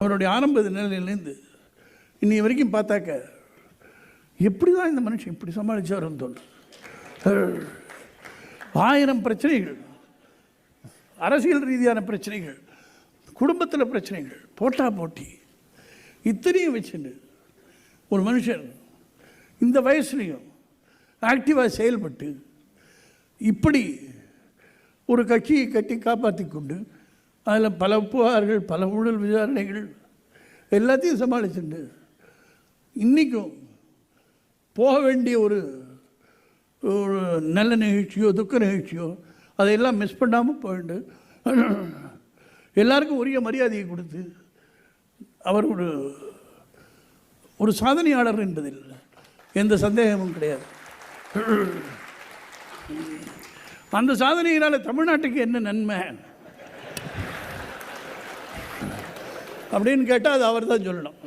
அவருடைய ஆரம்ப நிலையிலேருந்து இன்னி வரைக்கும் பார்த்தாக்க எப்படி தான் இந்த மனுஷன் இப்படி சமாளித்தார்னு தோணும். 1000 பிரச்சனைகள், அரசியல் ரீதியான பிரச்சனைகள், குடும்பத்தில் பிரச்சனைகள், போட்டா போட்டி, இத்தனையும் வச்சுட்டு ஒரு மனுஷன் இந்த வயசுலையும் ஆக்டிவாக செயல்பட்டு இப்படி ஒரு கட்சியை கட்டி காப்பாற்றி கொண்டு அதில் பல புகார்கள், பல ஊழல் விசாரணைகள் எல்லாத்தையும் சமாளிச்சுண்டு இன்றைக்கும் போக வேண்டிய ஒரு நல்ல நிகழ்ச்சியோ துக்க நிகழ்ச்சியோ அதையெல்லாம் மிஸ் பண்ணாமல் போயிட்டு எல்லாருக்கும் உரிய மரியாதையை கொடுத்து அவர் ஒரு சாதனையாளர் என்பதில் எந்த சந்தேகமும் கிடையாது. அந்த சாதனையினால் தமிழ்நாட்டுக்கு என்ன நன்மை அப்படின்னு கேட்டால் அது அவர் தான் சொல்லணும்.